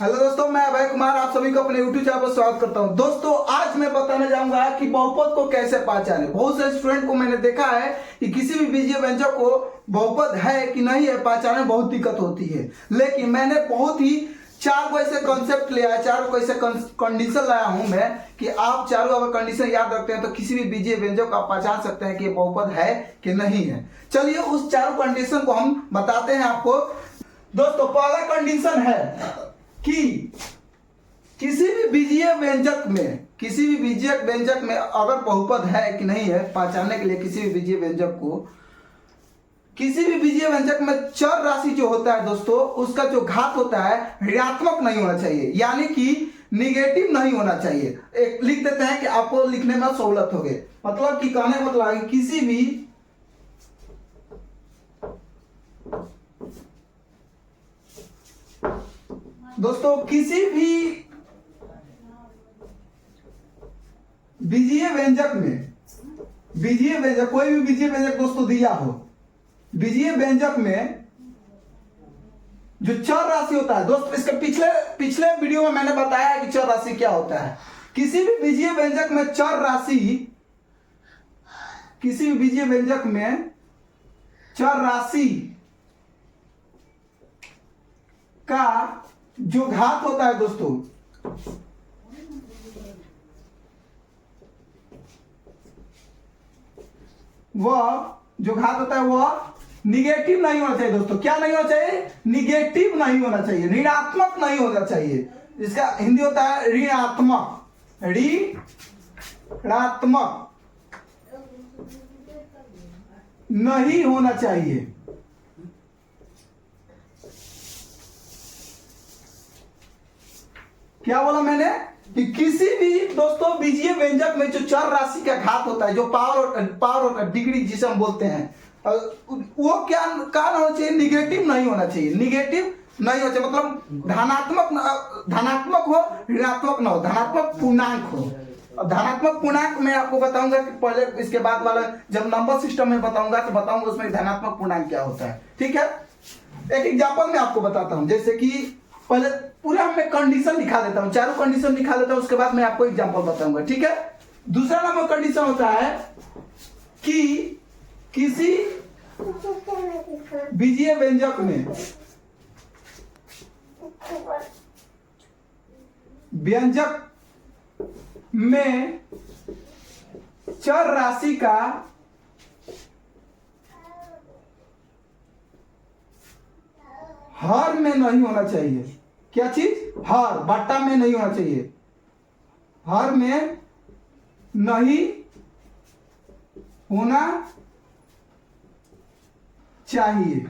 Hello दोस्तों, मैं अभय कुमार आप सभी को अपने YouTube चैनल पर स्वागत करता हूं। दोस्तों आज मैं बताने जाऊंगा कि बहुपद को कैसे पहचाने। बहुत से स्टूडेंट को मैंने देखा है कि किसी भी बीजीय व्यंजक को बहुपद है कि नहीं है पहचाने में बहुत दिक्कत होती है। लेकिन मैंने बहुत ही चार को ऐसे कॉन्सेप्ट लिया है, चार को ऐसे कंडीशन लाया हूं मैं कि आप चारों अगर कंडीशन याद रखते हैं तो किसी भी बीजीय व्यंजक को आप पहचान सकते हैं कि ये बहुपद है कि नहीं है। चलिए उस चारों कंडीशन को हम बताते हैं आपको। दोस्तों पहला कंडीशन है कि किसी भी बीजीय व्यंजक में अगर बहुपद है कि नहीं है पहचानने के लिए किसी भी बीजीय व्यंजक में चर राशि जो होता है दोस्तों, उसका जो घात होता है ऋणात्मक नहीं होना चाहिए, यानी कि निगेटिव नहीं होना चाहिए। एक लिख देते हैं कि आपको लिखने में सहूलत हो गई। मतलब कि कहने का मतलब है किसी भी दोस्तों किसी भी बीजीय व्यंजक कोई भी बीजीय व्यंजक दोस्तों दिया हो, बीजीय व्यंजक में जो चर राशि होता है दोस्तों, इसके पिछले वीडियो में मैंने बताया है कि चर राशि क्या होता है। किसी भी बीजीय व्यंजक में चर राशि का जो घात होता है दोस्तों, वह जो घात होता है वह निगेटिव नहीं होना चाहिए दोस्तों। क्या नहीं होना चाहिए? निगेटिव नहीं होना चाहिए, ऋणात्मक नहीं होना चाहिए। इसका हिंदी होता है ऋणात्मक नहीं होना चाहिए। क्या बोला मैंने कि किसी भी दोस्तों बीजीय व्यंजक में जो चर राशि का घात होता है, जो पावर और डिग्री जिसे हम बोलते हैं, वो क्या होना चाहिए? निगेटिव नहीं होना चाहिए। निगेटिव नहीं होना चाहिए मतलब धनात्मक हो, ऋणात्मक ना हो, धनात्मक पूर्णांक हो। अब धनात्मक पूर्णांक मैं आपको बताऊंगा कि पहले इसके बाद वाला जब नंबर सिस्टम में बताऊंगा तो बताऊंगा उसमें धनात्मक पूर्णांक क्या होता है। ठीक है, एक एग्जांपल मैं आपको बताता हूं। जैसे कि पहले पूरा मैं कंडीशन लिखा देता हूं, चारों कंडीशन लिखा देता हूं, उसके बाद मैं आपको एग्जांपल बताऊंगा। ठीक है, दूसरा नंबर कंडीशन होता है कि किसी बीजीय व्यंजक में चर राशि का हर में नहीं होना चाहिए। क्या चीज? हर, बट्टा में नहीं होना चाहिए, हर में नहीं होना चाहिए।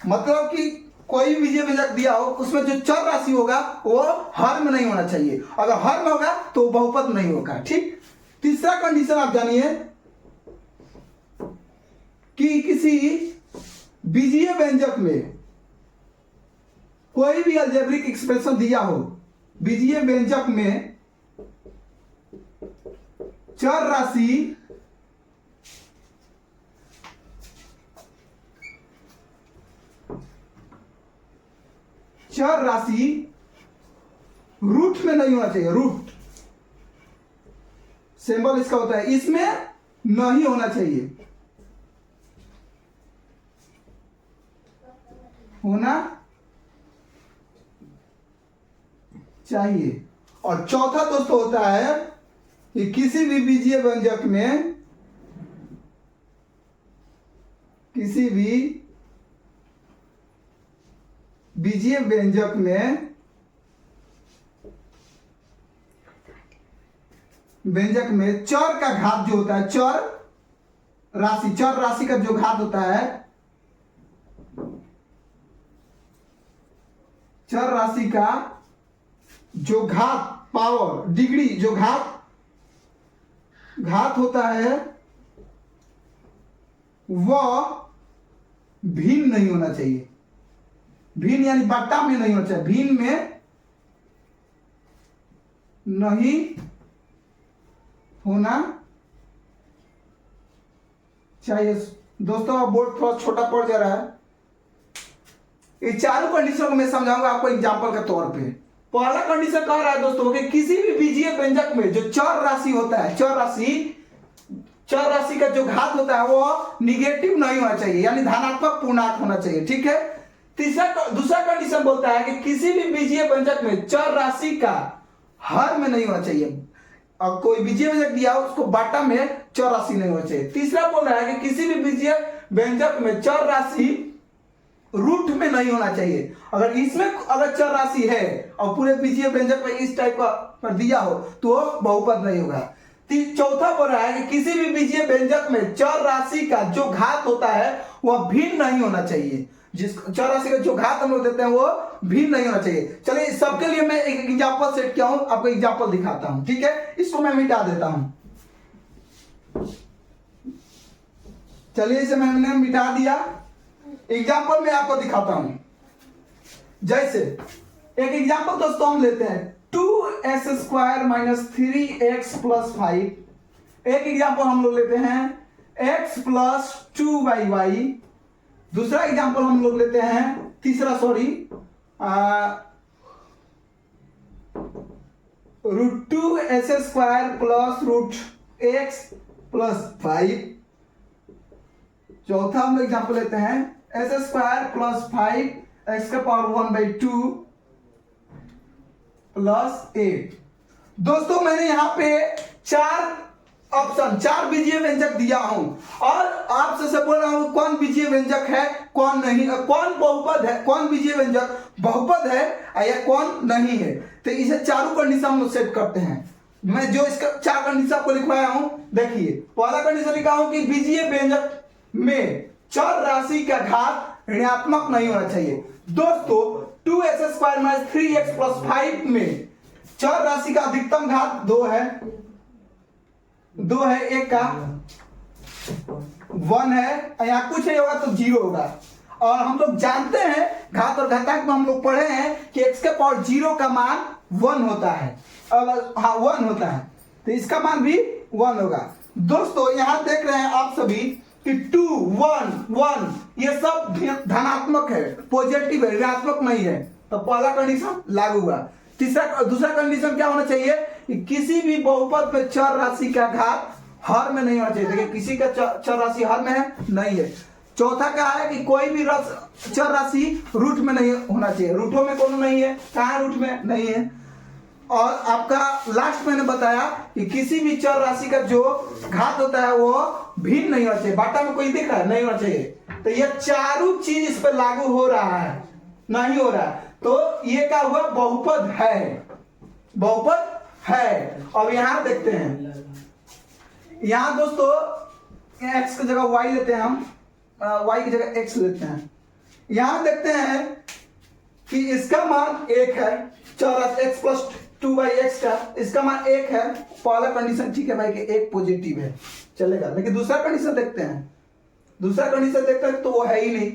मतलब कि कोई भी बीजीय व्यंजक दिया हो उसमें जो चर राशि होगा वो हर में नहीं होना चाहिए। अगर हर में होगा तो बहुपद नहीं होगा। ठीक, तीसरा कंडीशन आप जानिए कि किसी बीजीय व्यंजक में कोई भी अलजेब्रिक एक्सप्रेशन दिया हो, बीजीय व्यंजक में चर राशि रूट में नहीं होना चाहिए। रूट सिंबल इसका होता है, इसमें नहीं होना चाहिए, होना चाहिए। और चौथा दोस्तों होता है कि किसी भी बीजीय व्यंजक में चर का घात जो होता है, चर राशि का जो घात होता है, चर राशि का जो घात, पावर, डिग्री, जो घात होता है वह भिन्न नहीं होना चाहिए। भिन्न यानी बट्टा में नहीं होना चाहिए, भिन्न में नहीं होना चाहिए। दोस्तों बोर्ड थोड़ा छोटा पड़ जा रहा है, ये चारों कंडीशन को मैं समझाऊंगा आपको एग्जांपल के तौर पे। पहला कंडीशन कह रहा है दोस्तों कि किसी भी बीजीय व्यंजक में जो चर राशि होता है, चर राशि का जो घात होता है वो निगेटिव नहीं होना चाहिए, यानी धनात्मक पूर्णांक होना चाहिए, ठीक है। दूसरा कंडीशन बोलता है कि किसी भी बीजीय व्यंजक में चर राशि का हर में नहीं होना चाहिए। अब कोई बीजीय व्यंजक दिया उसको बाटा में चर राशि नहीं होना चाहिए। तीसरा बोल रहा है कि किसी भी बीजीय व्यंजक में चर राशि रूट में नहीं होना चाहिए। अगर इसमें अगर चर राशि है और पूरे बीजीय व्यंजक में इस टाइप का पर दिया हो तो वो बहुपद नहीं होगा। चौथा बोल रहा है कि किसी भी बीजीय व्यंजक में चर राशि का जो घात होता है वह भिन्न नहीं होना चाहिए। जिस चर राशि का जो घात हम लोग देते हैं वो भिन्न नहीं होना चाहिए। चलिए सबके लिए मैं एक एग्जांपल सेट किया हूं, आपको एग्जांपल दिखाता हूं, ठीक है। इसको मैं मिटा देता हूं। चलिए इसे मैंने मिटा दिया। एग्जांपल में आपको दिखाता हूं। जैसे एक एग्जांपल दोस्तों हम लेते हैं 2x² - 3x + 5। एक एग्जांपल हम लोग लेते हैं x + 2y। दूसरा एग्जांपल हम लोग लेते हैं तीसरा √2s² + √x + 5। चौथा हम लोग एग्जांपल लेते हैं s² + 5x⁻² + 8। दोस्तों मैंने यहां पे चार बीजीय व्यंजक दिया हूं और आपसे बोल रहा हूं कौन बीजीय व्यंजक है कौन नहीं, कौन बहुपद है, कौन बीजीय व्यंजक बहुपद है या कौन नहीं है। तो इसे चारों कंडीशन हम सेट करते हैं। मैं जो इसका 4 कंडीशन आपको लिखवाया हूं, देखिए पहला कंडीशन लिखा हूं कि बीजीय व्यंजक में चर राशि का घात ऋणात्मक नहीं होना चाहिए। दोस्तों 2x² - 3x + 5 में चर राशि का अधिकतम घात 2 है, एक का 1 है, यहाँ कुछ नहीं होगा तो 0 होगा। और हम लोग जानते हैं घात और घातांक में हम लोग पढ़े हैं कि x के पावर 0 का मान 1 होता है। अब हाँ 1 होता है तो इसका मान भी 1 होगा। दोस्तों यहां देख रहे हैं आप सभी कि 2, 1, 1 ये सब धनात्मक है, पॉजिटिव है, ऋणात्मक नहीं है। तो पहला कंडीशन लागू हुआ। दूसरा कंडीशन क्या होना चाहिए कि किसी भी बहुपद में चर राशि का घात हर में नहीं होना चाहिए। देखिए किसी का चर राशि हर में है नहीं है। चौथा क्या है कि कोई भी चर राशि रूट में नहीं होना चाहिए। रूटों में कौन नहीं है, कहां रूट में नहीं है। और आपका लास्ट मैंने बताया कि किसी भी चर राशि का जो घात होता है वो भिन्न नहीं होना चाहिए। बाटा में कोई दिख रहा है, नहीं होना चाहिए। तो ये चारों चीज इस पर लागू हो रहा है, नहीं हो रहा है। तो ये क्या हुआ, बहुपद है, बहुपद है। अब यहां देखते हैं, यहां दोस्तों x की जगह y लेते हैं हम, y की जगह x लेते हैं। यहां देखते हैं कि इसका मान 1 है, चौरस x + 2/x का इसका मान 1 है। पहला कंडीशन ठीक है भाई कि 1 पॉजिटिव है, चलेगा। लेकिन दूसरा कंडीशन देखते हैं, दूसरा कंडीशन देखते हैं तो वो है ही नहीं।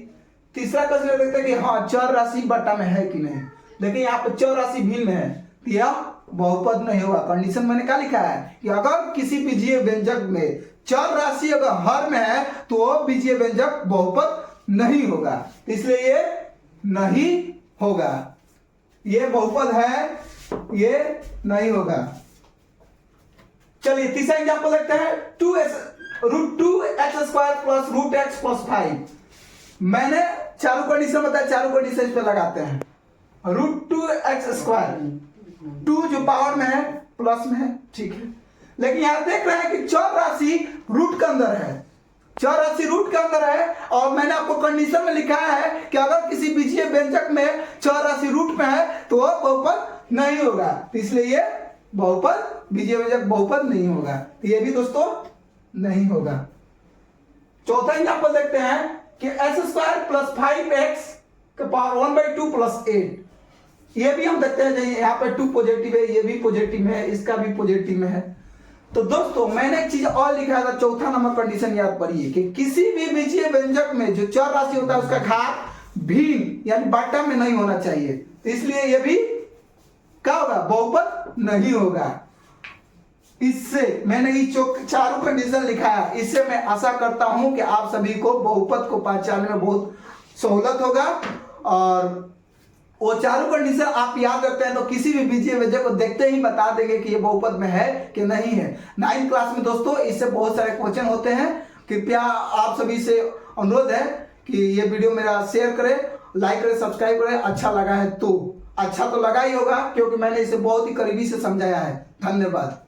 तीसरा कंडीशन देखते हैं कि हाँ चर राशि बटा में है कि नहीं। देखिए यहाँ पे चर राशि भिन्न है तो यह बहुपद नहीं होगा। कंडीशन मैंने क्या लिखा है कि अगर किसी बीजीय व्यंजक में चर राशि अगर हर में है तो वह बीजीय व्यंजक बहुपद नहीं होगा, इसलिए ये नहीं होगा। ये बहुपद है, ये नहीं होगा। चलिए तीसरा एग्जांपल देखते हैं, √2x² + √x + 5। मैंने चारों कंडीशन बताया, चारों कंडीशन इस पे लगाते हैं। √2x², 2 जो पावर में है प्लस में है, ठीक है। लेकिन यहां देख रहे हैं कि चर राशि रूट के अंदर है, चर राशि रूट के अंदर है। और मैंने आपको कंडीशन में लिखा है कि अगर किसी बीजीय व्यंजक में चर राशि रूट में है तो वह बहुपद नहीं होगा, तो इसलिए ये बहुपद बीजीय व्यंजक बहुपद नहीं होगा। तो ये भी दोस्तों नहीं होगा। चौथा एग्जांपल देखते हैं कि s² + 5x के पावर 1/2 + 8। ये भी हम देखते हैं यहाँ पे 2 पॉजिटिव है, ये भी पॉजिटिव में है, इसका भी पॉजिटिव में है। तो दोस्तों मैंने एक चीज और लिखा था, चौथा नंबर कंडीशन याद करिए कि किसी भी बीजीय व्यंजक में जो चर राशि होता है उसका घात भिन्न यानी बाटा में नहीं होना चाहिए, तो इसलिए ये भी क्या होगा, बहुपद नहीं होगा। इससे मैंने ये चारों कंडीशन लिखा है। इससे मैं आशा करता हूं कि आप सभी को बहुपद को पहचानने में बहुत सहूलत होगा और वो चारों कंडीशन आप याद रखते हैं तो किसी भी बीजीय व्यंजक को देखते ही बता देंगे कि ये बहुपद में है कि नहीं है। 9th क्लास में दोस्तों इससे बहुत सारे क्वेश्चन होते हैं। कृपया आप सभी से अनुरोध है कि ये वीडियो मेरा शेयर करें, लाइक करें, सब्सक्राइब करें। अच्छा लगा है तो अच्छा तो लगा ही होगा, क्योंकि मैंने इसे बहुत ही करीबी से समझाया है। धन्यवाद।